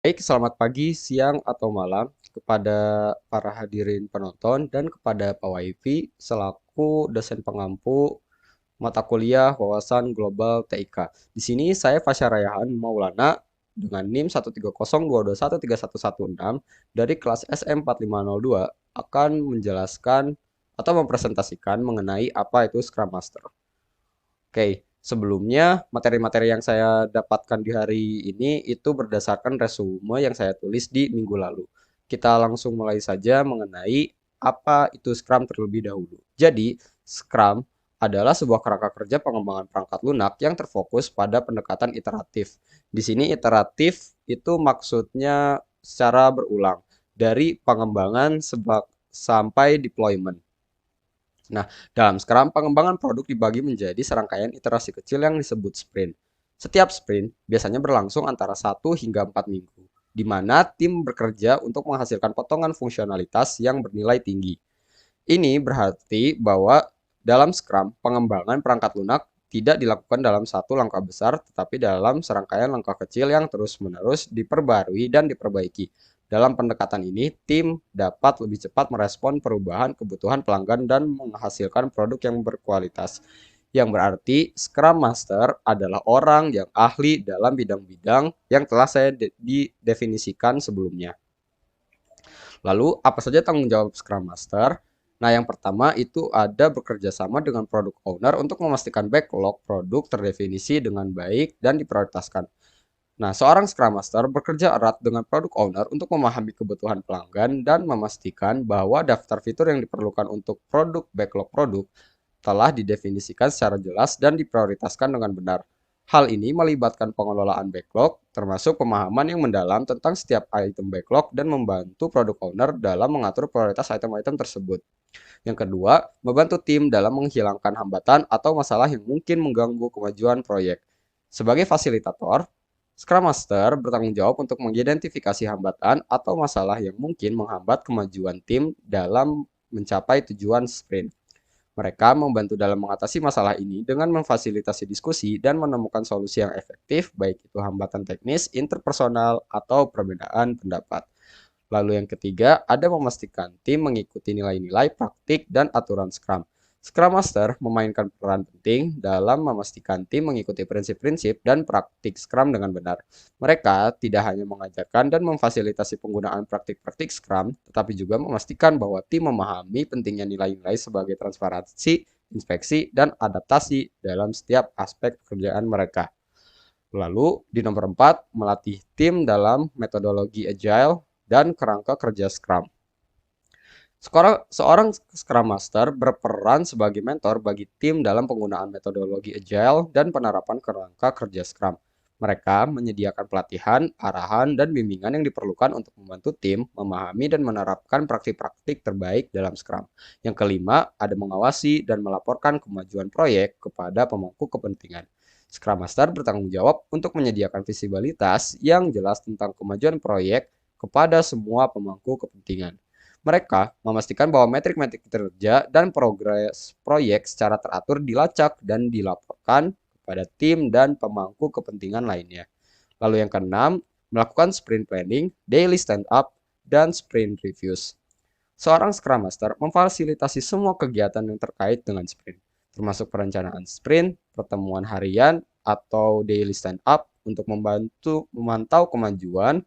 Baik, selamat pagi, siang, atau malam kepada para hadirin penonton dan kepada Pak Waifi selaku dosen pengampu mata kuliah wawasan global TIK. Di sini saya Fasya Rayahan Maulana dengan NIM 13022213116 dari kelas SM4502 akan menjelaskan atau mempresentasikan mengenai apa itu Scrum Master. Oke, sebelumnya materi-materi yang saya dapatkan di hari ini itu berdasarkan resume yang saya tulis di minggu lalu. Kita langsung mulai saja mengenai apa itu Scrum terlebih dahulu. Jadi, Scrum adalah sebuah kerangka kerja pengembangan perangkat lunak yang terfokus pada pendekatan iteratif. Di sini iteratif itu maksudnya secara berulang dari pengembangan sampai deployment. Nah, dalam Scrum, pengembangan produk dibagi menjadi serangkaian iterasi kecil yang disebut sprint. Setiap sprint biasanya berlangsung antara 1 hingga 4 minggu, di mana tim bekerja untuk menghasilkan potongan fungsionalitas yang bernilai tinggi. Ini berarti bahwa dalam Scrum, pengembangan perangkat lunak tidak dilakukan dalam satu langkah besar, tetapi dalam serangkaian langkah kecil yang terus-menerus diperbarui dan diperbaiki. Dalam pendekatan ini, tim dapat lebih cepat merespon perubahan kebutuhan pelanggan dan menghasilkan produk yang berkualitas. Yang berarti Scrum Master adalah orang yang ahli dalam bidang-bidang yang telah saya didefinisikan sebelumnya. Lalu, apa saja tanggung jawab Scrum Master? Nah, yang pertama itu ada bekerja sama dengan product owner untuk memastikan backlog produk terdefinisi dengan baik dan diprioritaskan. Nah, seorang Scrum Master bekerja erat dengan product owner untuk memahami kebutuhan pelanggan dan memastikan bahwa daftar fitur yang diperlukan untuk produk backlog produk telah didefinisikan secara jelas dan diprioritaskan dengan benar. Hal ini melibatkan pengelolaan backlog, termasuk pemahaman yang mendalam tentang setiap item backlog dan membantu product owner dalam mengatur prioritas item-item tersebut. Yang kedua, membantu tim dalam menghilangkan hambatan atau masalah yang mungkin mengganggu kemajuan proyek. Sebagai fasilitator, Scrum Master bertanggung jawab untuk mengidentifikasi hambatan atau masalah yang mungkin menghambat kemajuan tim dalam mencapai tujuan sprint. Mereka membantu dalam mengatasi masalah ini dengan memfasilitasi diskusi dan menemukan solusi yang efektif, baik itu hambatan teknis, interpersonal, atau perbedaan pendapat. Lalu yang ketiga, ada memastikan tim mengikuti nilai-nilai, praktik, dan aturan Scrum. Scrum Master memainkan peran penting dalam memastikan tim mengikuti prinsip-prinsip dan praktik Scrum dengan benar. Mereka tidak hanya mengajarkan dan memfasilitasi penggunaan praktik-praktik Scrum, tetapi juga memastikan bahwa tim memahami pentingnya nilai-nilai sebagai transparansi, inspeksi, dan adaptasi dalam setiap aspek pekerjaan mereka. Lalu di nomor 4, melatih tim dalam metodologi agile dan kerangka kerja Scrum. Seorang Scrum Master berperan sebagai mentor bagi tim dalam penggunaan metodologi agile dan penerapan kerangka kerja Scrum. Mereka menyediakan pelatihan, arahan, dan bimbingan yang diperlukan untuk membantu tim memahami dan menerapkan praktik-praktik terbaik dalam Scrum. Yang kelima, ada mengawasi dan melaporkan kemajuan proyek kepada pemangku kepentingan. Scrum Master bertanggung jawab untuk menyediakan visibilitas yang jelas tentang kemajuan proyek kepada semua pemangku kepentingan. Mereka memastikan bahwa metrik-metrik kerja dan progres proyek secara teratur dilacak dan dilaporkan kepada tim dan pemangku kepentingan lainnya. Lalu yang keenam, melakukan sprint planning, daily stand-up, dan sprint reviews. Seorang Scrum Master memfasilitasi semua kegiatan yang terkait dengan sprint, termasuk perencanaan sprint, pertemuan harian, atau daily stand-up untuk membantu memantau kemajuan,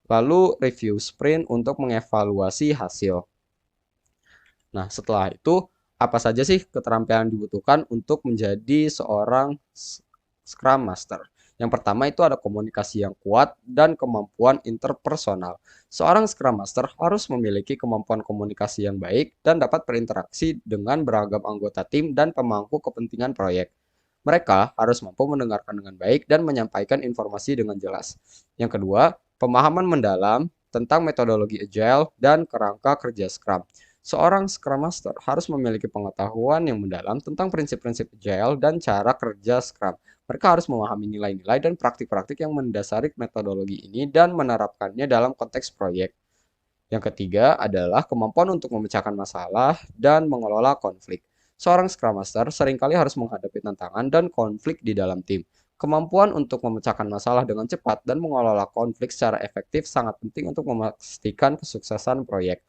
lalu review sprint untuk mengevaluasi hasil. Nah, setelah itu, apa saja sih keterampilan yang dibutuhkan untuk menjadi seorang Scrum Master? Yang pertama itu ada komunikasi yang kuat dan kemampuan interpersonal. Seorang Scrum Master harus memiliki kemampuan komunikasi yang baik dan dapat berinteraksi dengan beragam anggota tim dan pemangku kepentingan proyek. Mereka harus mampu mendengarkan dengan baik dan menyampaikan informasi dengan jelas. Yang kedua, pemahaman mendalam tentang metodologi agile dan kerangka kerja Scrum. Seorang Scrum Master harus memiliki pengetahuan yang mendalam tentang prinsip-prinsip agile dan cara kerja Scrum. Mereka harus memahami nilai-nilai dan praktik-praktik yang mendasari metodologi ini dan menerapkannya dalam konteks proyek. Yang ketiga adalah kemampuan untuk memecahkan masalah dan mengelola konflik. Seorang Scrum Master seringkali harus menghadapi tantangan dan konflik di dalam tim. Kemampuan untuk memecahkan masalah dengan cepat dan mengelola konflik secara efektif sangat penting untuk memastikan kesuksesan proyek.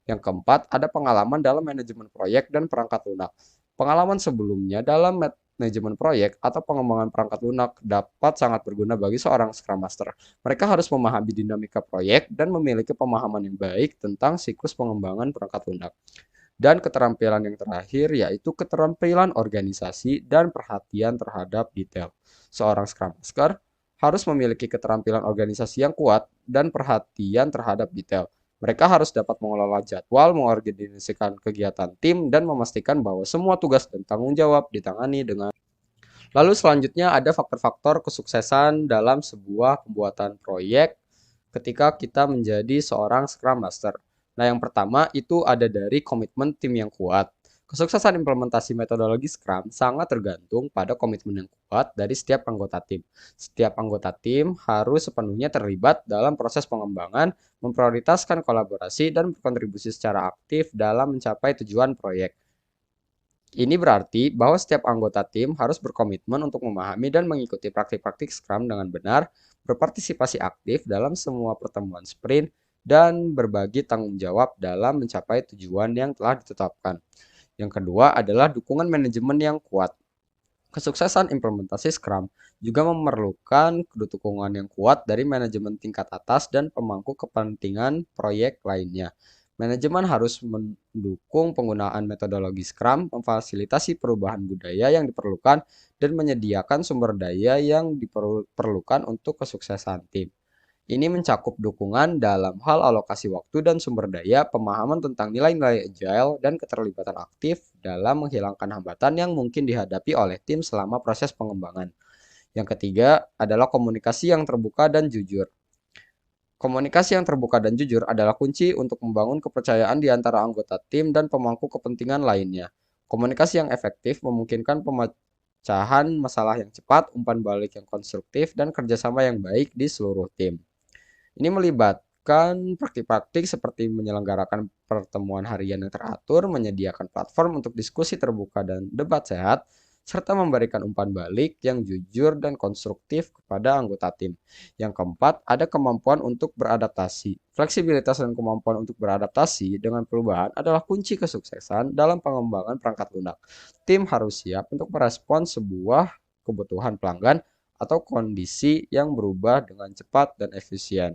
Yang keempat, ada pengalaman dalam manajemen proyek dan perangkat lunak. Pengalaman sebelumnya dalam manajemen proyek atau pengembangan perangkat lunak dapat sangat berguna bagi seorang Scrum Master. Mereka harus memahami dinamika proyek dan memiliki pemahaman yang baik tentang siklus pengembangan perangkat lunak. Dan keterampilan yang terakhir yaitu keterampilan organisasi dan perhatian terhadap detail. Seorang Scrum Master harus memiliki keterampilan organisasi yang kuat dan perhatian terhadap detail. Mereka harus dapat mengelola jadwal, mengorganisasikan kegiatan tim, dan memastikan bahwa semua tugas dan tanggung jawab ditangani dengan. Lalu selanjutnya ada faktor-faktor kesuksesan dalam sebuah pembuatan proyek ketika kita menjadi seorang Scrum Master. Nah, yang pertama itu ada dari komitmen tim yang kuat. Kesuksesan implementasi metodologi Scrum sangat tergantung pada komitmen yang kuat dari setiap anggota tim. Setiap anggota tim harus sepenuhnya terlibat dalam proses pengembangan, memprioritaskan kolaborasi, dan berkontribusi secara aktif dalam mencapai tujuan proyek. Ini berarti bahwa setiap anggota tim harus berkomitmen untuk memahami dan mengikuti praktik-praktik Scrum dengan benar, berpartisipasi aktif dalam semua pertemuan sprint, dan berbagi tanggung jawab dalam mencapai tujuan yang telah ditetapkan. Yang kedua adalah dukungan manajemen yang kuat. Kesuksesan implementasi Scrum juga memerlukan dukungan yang kuat dari manajemen tingkat atas dan pemangku kepentingan proyek lainnya. Manajemen harus mendukung penggunaan metodologi Scrum, memfasilitasi perubahan budaya yang diperlukan, dan menyediakan sumber daya yang diperlukan untuk kesuksesan tim. Ini mencakup dukungan dalam hal alokasi waktu dan sumber daya, pemahaman tentang nilai-nilai agile, dan keterlibatan aktif dalam menghilangkan hambatan yang mungkin dihadapi oleh tim selama proses pengembangan. Yang ketiga adalah komunikasi yang terbuka dan jujur. Komunikasi yang terbuka dan jujur adalah kunci untuk membangun kepercayaan di antara anggota tim dan pemangku kepentingan lainnya. Komunikasi yang efektif memungkinkan pemecahan masalah yang cepat, umpan balik yang konstruktif, dan kerjasama yang baik di seluruh tim. Ini melibatkan praktik-praktik seperti menyelenggarakan pertemuan harian yang teratur, menyediakan platform untuk diskusi terbuka dan debat sehat, serta memberikan umpan balik yang jujur dan konstruktif kepada anggota tim. Yang keempat, ada kemampuan untuk beradaptasi. Fleksibilitas dan kemampuan untuk beradaptasi dengan perubahan adalah kunci kesuksesan dalam pengembangan perangkat lunak. Tim harus siap untuk merespon sebuah kebutuhan pelanggan atau kondisi yang berubah dengan cepat dan efisien.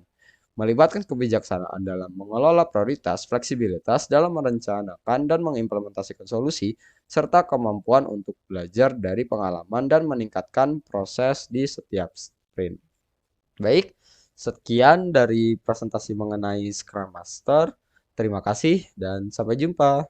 Melibatkan kebijaksanaan dalam mengelola prioritas, fleksibilitas dalam merencanakan dan mengimplementasikan solusi, serta kemampuan untuk belajar dari pengalaman dan meningkatkan proses di setiap sprint. Baik, sekian dari presentasi mengenai Scrum Master. Terima kasih dan sampai jumpa.